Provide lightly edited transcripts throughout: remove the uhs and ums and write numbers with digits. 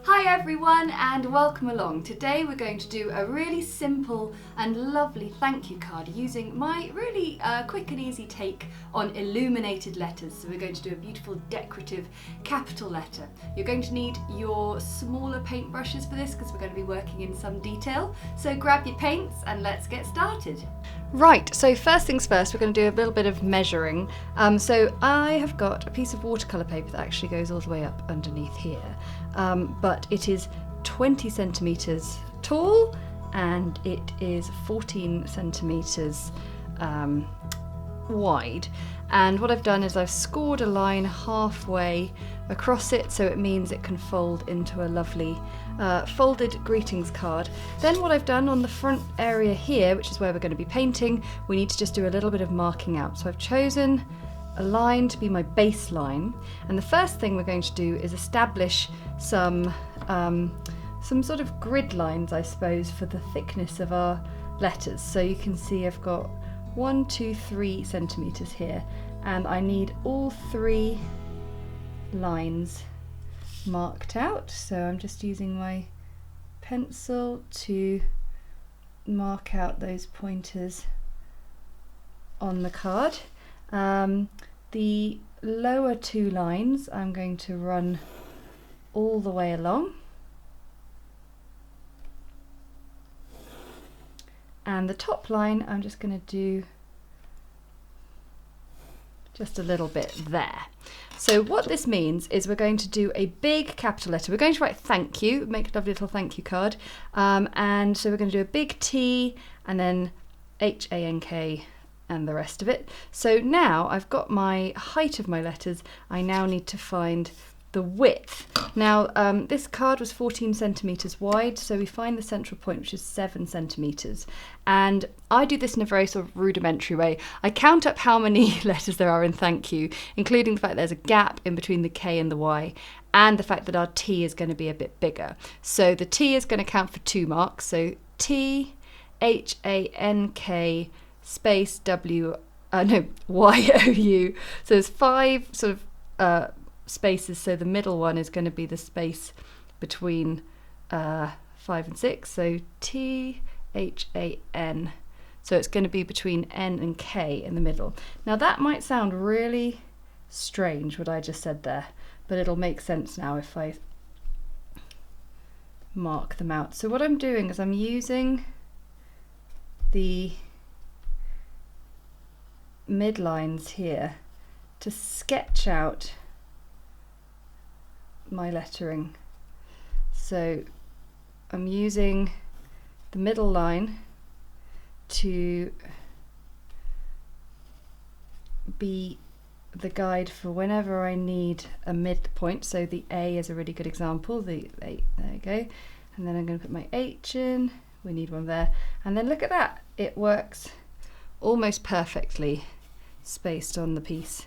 Hi everyone and welcome along. Today we're going to do a really simple and lovely thank you card using my really quick and easy take on illuminated letters. So we're going to do a beautiful decorative capital letter. You're going to need your smaller paint brushes for this because we're going to be working in some detail. So grab your paints and let's get started. Right, so first things first, we're going to do a little bit of measuring. So I have got a piece of watercolour paper that actually goes all the way up underneath here. But it is 20 centimetres tall and it is 14 centimetres wide. And what I've done is I've scored a line halfway across it, so it means it can fold into a lovely folded greetings card. Then what I've done on the front area here, which is where we're going to be painting, we need to just do a little bit of marking out. So I've chosen a line to be my baseline, and the first thing we're going to do is establish some sort of grid lines, I suppose, for the thickness of our letters. So you can see I've got 1, 2, 3 centimetres here, and I need all 3 lines marked out. So I'm just using my pencil to mark out those pointers on the card. The lower 2 lines I'm going to run all the way along, and the top line I'm just going to do just a little bit there. So what this means is we're going to do a big capital letter. We're going to write thank you, make a lovely little thank you card, and so we're going to do a big T and then H-A-N-K and the rest of it. So now I've got my height of my letters. I now need to find the width. Now this card was 14 centimetres wide, so we find the central point, which is 7 centimetres. And I do this in a very sort of rudimentary way. I count up how many letters there are in thank you, including the fact there's a gap in between the K and the Y, and the fact that our T is going to be a bit bigger. So the T is going to count for 2 marks. So T, H-A-N-K, space W, Y-O-U. So there's 5 sort of spaces, so the middle one is going to be the space between 5 and 6, so T-H-A-N. So it's going to be between N and K in the middle. Now that might sound really strange what I just said there, but it'll make sense now if I mark them out. So what I'm doing is I'm using the midlines here to sketch out my lettering. So I'm using the middle line to be the guide for whenever I need a midpoint. So the A is a really good example. There you go. And then I'm going to put my H in. We need one there. And then look at that. It works almost perfectly spaced on the piece.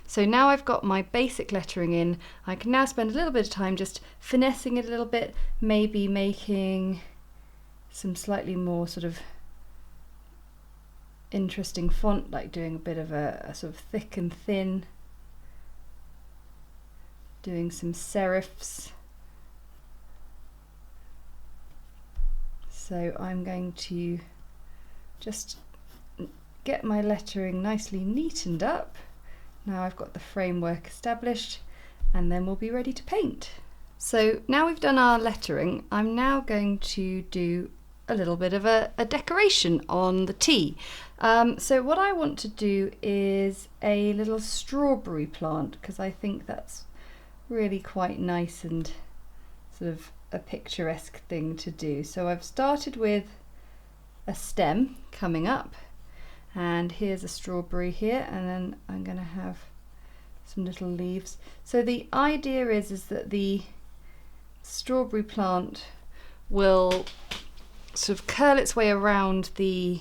So now I've got my basic lettering in. I can now spend a little bit of time just finessing it a little bit, maybe making some slightly more sort of interesting font, like doing a bit of a sort of thick and thin, doing some serifs. So I'm going to just get my lettering nicely neatened up. Now I've got the framework established, and then we'll be ready to paint. So now we've done our lettering, I'm now going to do a little bit of a decoration on the T. So what I want to do is a little strawberry plant, because I think that's really quite nice and sort of a picturesque thing to do. So I've started with a stem coming up, and here's a strawberry here, and then I'm going to have some little leaves. So the idea is that the strawberry plant will sort of curl its way around the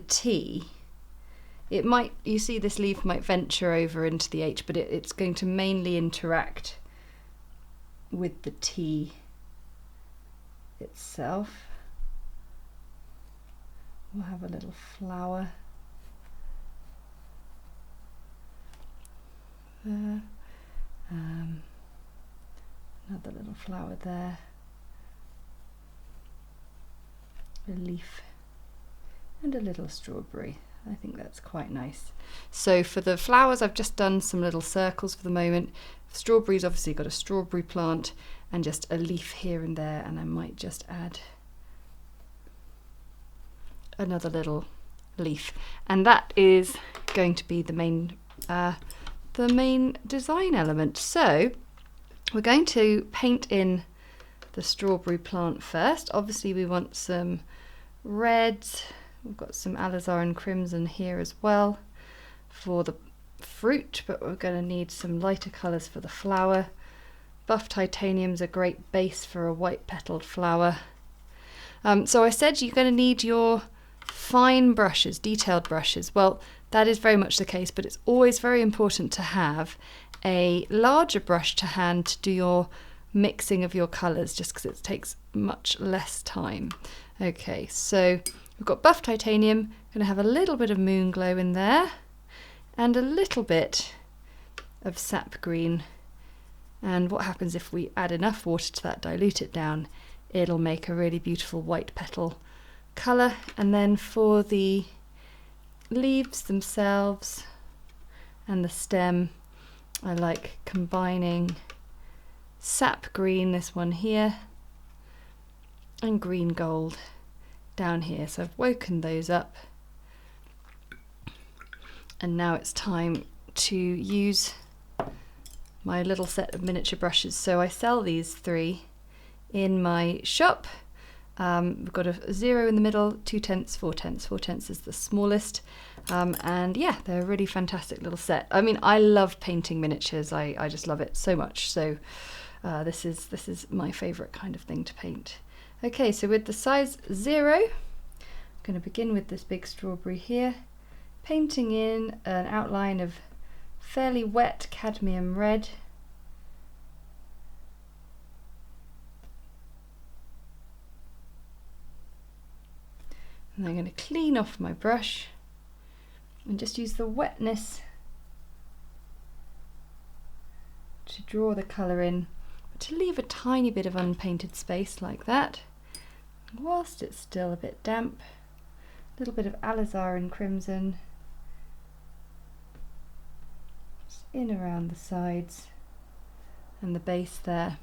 T. It might, you see this leaf might venture over into the H, but it's going to mainly interact with the T itself. We'll have a little flower there, another another little flower there, a leaf, and a little strawberry. I think that's quite nice. So for the flowers, I've just done some little circles for the moment. Strawberries, obviously got a strawberry plant and just a leaf here and there, and I might just add another little leaf, and that is going to be the main design element. So we're going to paint in the strawberry plant first. Obviously we want some reds. We've got some alizarin crimson here as well for the fruit, but we're going to need some lighter colours for the flower. Buff titanium's a great base for a white petaled flower. So I said you're going to need your fine brushes, detailed brushes. Well, that is very much the case, but it's always very important to have a larger brush to hand to do your mixing of your colours, just because it takes much less time. Okay, so we've got buff titanium, going to have a little bit of Moonglow in there and a little bit of Sap Green. And what happens if we add enough water to that, dilute it down, it'll make a really beautiful white petal colour. And then for the leaves themselves and the stem, I like combining Sap Green, this one here, and green gold down here. So I've woken those up, and now it's time to use my little set of miniature brushes. So I sell these 3 in my shop. We've got a 0 in the middle, 2/10, 4/10. 4/10 is the smallest, and yeah, they're a really fantastic little set. I mean, I love painting miniatures. I just love it so much. So this is my favourite kind of thing to paint. Okay, so with the size 0, I'm going to begin with this big strawberry here, painting in an outline of fairly wet cadmium red. And I'm going to clean off my brush and just use the wetness to draw the colour in, but to leave a tiny bit of unpainted space like that, whilst it's still a bit damp. A little bit of alizarin crimson just in around the sides and the base there,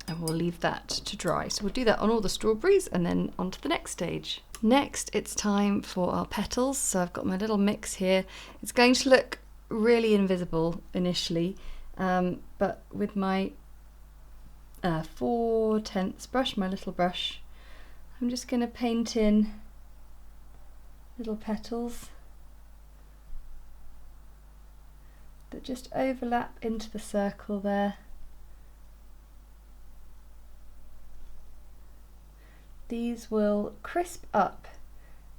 and we'll leave that to dry. So we'll do that on all the strawberries and then on to the next stage. Next, it's time for our petals. So I've got my little mix here. It's going to look really invisible initially, but with my 4/10 brush, my little brush, I'm just going to paint in little petals that just overlap into the circle there. These will crisp up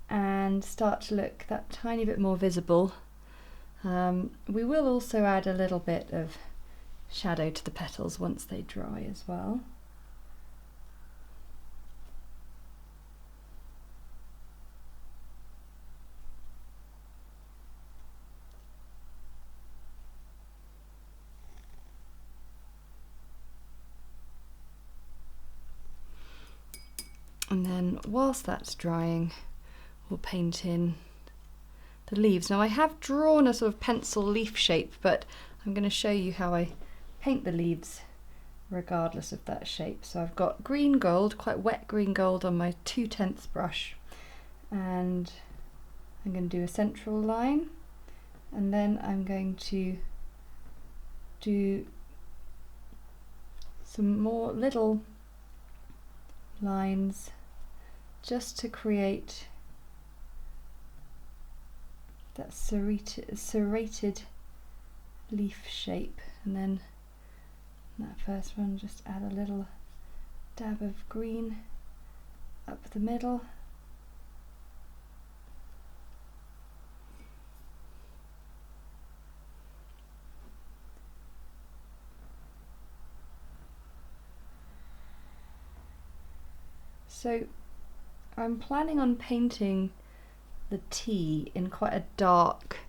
and start to look that tiny bit more visible. We will also add a little bit of shadow to the petals once they dry as well. And then whilst that's drying, we'll paint in the leaves. Now I have drawn a sort of pencil leaf shape, but I'm going to show you how I paint the leaves regardless of that shape. So I've got green gold, quite wet green gold on my 2/10 brush, and I'm going to do a central line, and then I'm going to do some more little lines just to create that serrated leaf shape. And then that first one, just add a little dab of green up the middle. So I'm planning on painting the tea in quite a dark,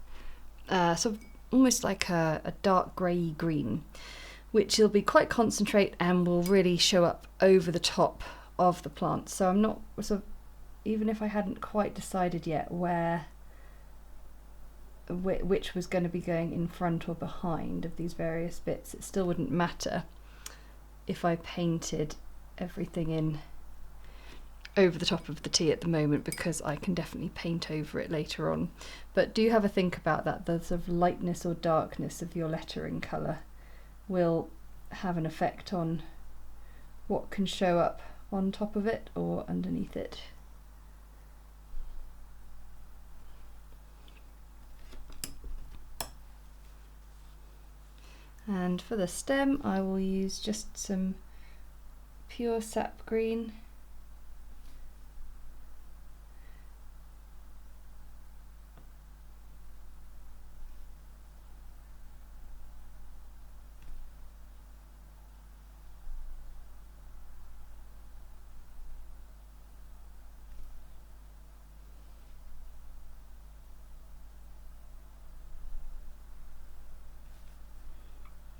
sort of almost like a dark grey green, which will be quite concentrate and will really show up over the top of the plant. So I'm not sort of, even if I hadn't quite decided yet which was going to be going in front or behind of these various bits, it still wouldn't matter if I painted everything in over the top of the tea at the moment, because I can definitely paint over it later on. But do have a think about that. The sort of lightness or darkness of your lettering colour will have an effect on what can show up on top of it or underneath it. And for the stem, I will use just some pure Sap Green.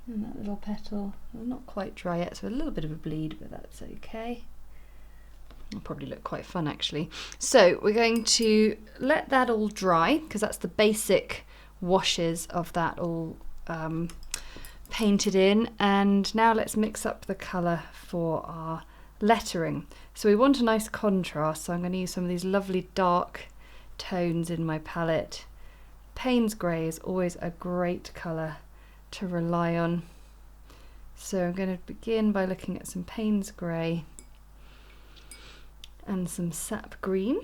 And that little petal, well, not quite dry yet, so a little bit of a bleed, but that's okay. It'll probably look quite fun actually. So we're going to let that all dry, because that's the basic washes of that all painted in. And now let's mix up the colour for our lettering. So we want a nice contrast, so I'm going to use some of these lovely dark tones in my palette. Paynes Grey is always a great colour to rely on. So I'm going to begin by looking at some Paynes Grey and some Sap Green.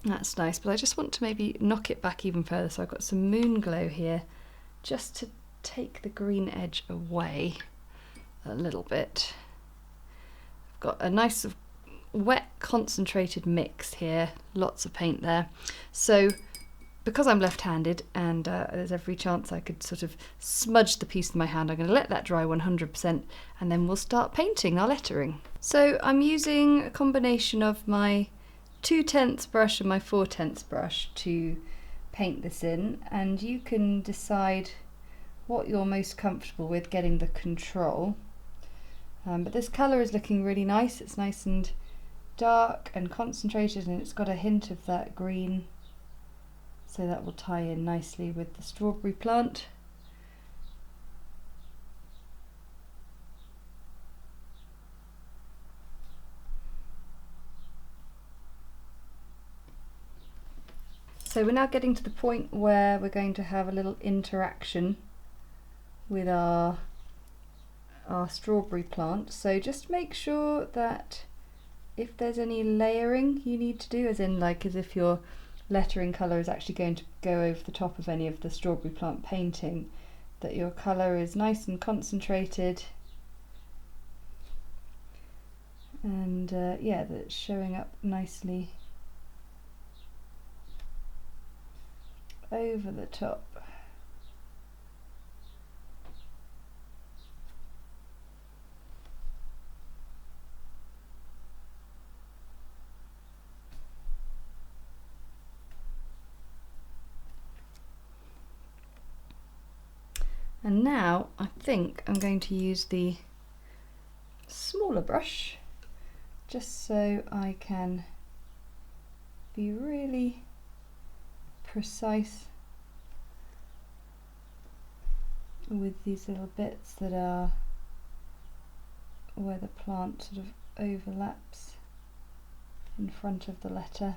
That's nice, but I just want to maybe knock it back even further. So I've got some Moonglow here just to take the green edge away a little bit. I've got a nice sort of wet concentrated mix here, lots of paint there. So because I'm left-handed and there's every chance I could sort of smudge the piece in my hand, I'm going to let that dry 100% and then we'll start painting our lettering. So I'm using a combination of my 2/10 brush and my 4/10 brush to paint this in, and you can decide what you're most comfortable with getting the control. But this colour is looking really nice. It's nice and dark and concentrated, and it's got a hint of that green. So that will tie in nicely with the strawberry plant. So we're now getting to the point where we're going to have a little interaction with our strawberry plant. So just make sure that if there's any layering you need to do, as if your lettering colour is actually going to go over the top of any of the strawberry plant painting, that your colour is nice and concentrated, and yeah, that it's showing up nicely over the top. And now I think I'm going to use the smaller brush just so I can be really precise with these little bits that are where the plant sort of overlaps in front of the letter,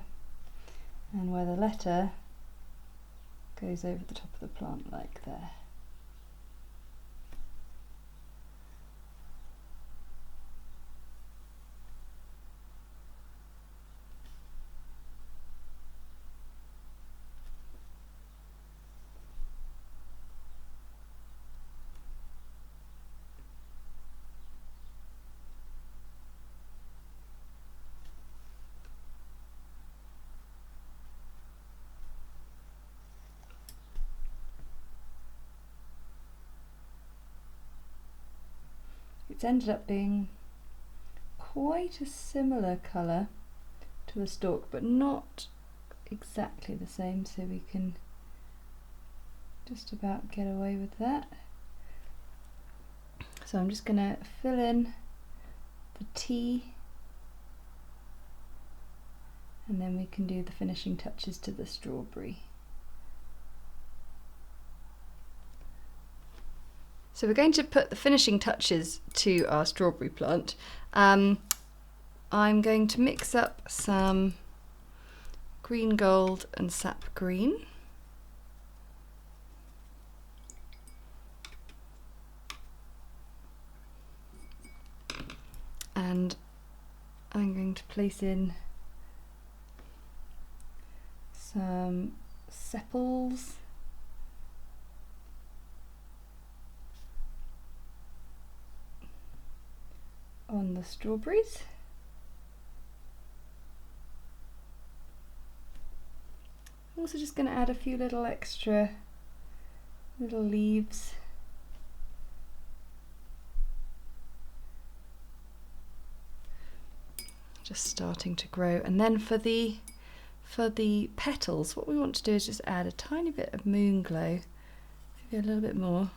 and where the letter goes over the top of the plant like there. It's ended up being quite a similar colour to the stalk, but not exactly the same, so we can just about get away with that. So I'm just going to fill in the tea, and then we can do the finishing touches to the strawberry. So we're going to put the finishing touches to our strawberry plant. I'm going to mix up some green gold and sap green. And I'm going to place in some sepals, on the strawberries. I'm also just going to add a few little extra little leaves. Just starting to grow. And then for the petals, what we want to do is just add a tiny bit of Moonglow, maybe a little bit more,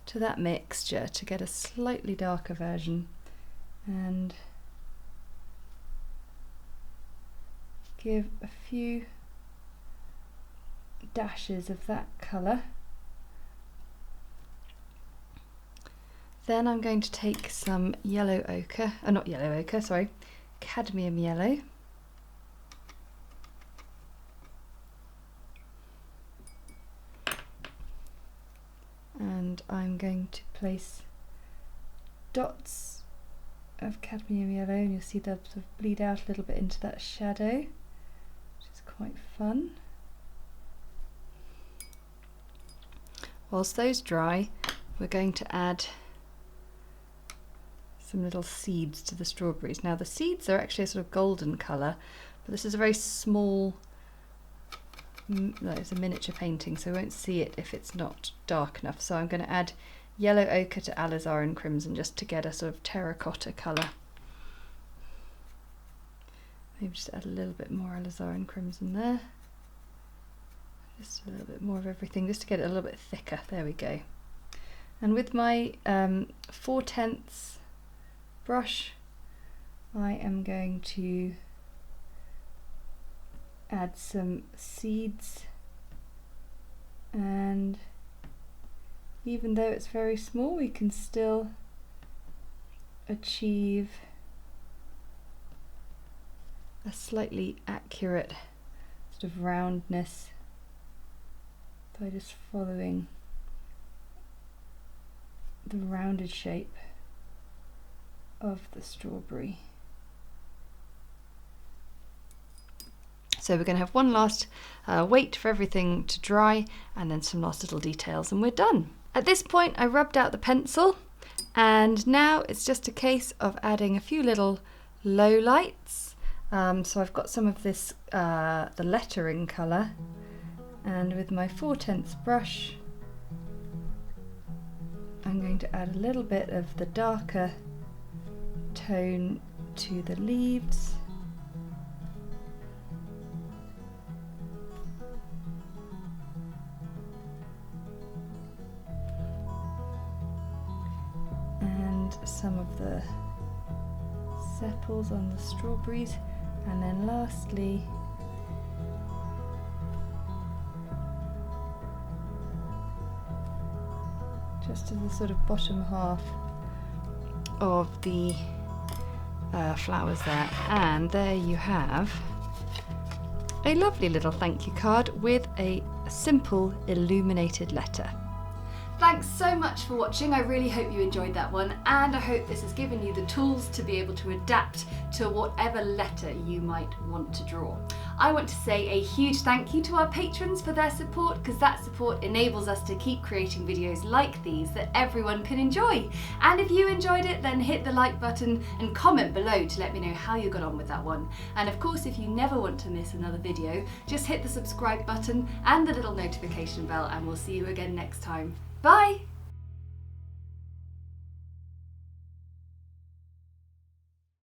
to that mixture to get a slightly darker version, and give a few dashes of that colour. Then I'm going to take some yellow ochre, not yellow ochre, sorry, cadmium yellow. And I'm going to place dots of cadmium yellow, and you'll see they'll sort of bleed out a little bit into that shadow, which is quite fun. Whilst those dry, we're going to add some little seeds to the strawberries. Now the seeds are actually a sort of golden colour, but this is a very small, it's a miniature painting, so we won't see it if it's not dark enough. So I'm going to add yellow ochre to alizarin crimson just to get a sort of terracotta colour. Maybe just add a little bit more alizarin crimson there. Just a little bit more of everything, just to get it a little bit thicker. There we go. And with my 4/10 brush, I am going to add some seeds, and even though it's very small, we can still achieve a slightly accurate sort of roundness by just following the rounded shape of the strawberry. So we're going to have one last wait for everything to dry, and then some last little details, and we're done. At this point I rubbed out the pencil, and now it's just a case of adding a few little low lights. So I've got some of this, the lettering colour, and with my 4/10 brush I'm going to add a little bit of the darker tone to the leaves. And some of the sepals on the strawberries, and then lastly just to the sort of bottom half of the flowers there. And there you have a lovely little thank you card with a simple illuminated letter. Thanks so much for watching. I really hope you enjoyed that one, and I hope this has given you the tools to be able to adapt to whatever letter you might want to draw. I want to say a huge thank you to our patrons for their support, because that support enables us to keep creating videos like these that everyone can enjoy. And if you enjoyed it, then hit the like button and comment below to let me know how you got on with that one. And of course, if you never want to miss another video, just hit the subscribe button and the little notification bell, and we'll see you again next time. Bye!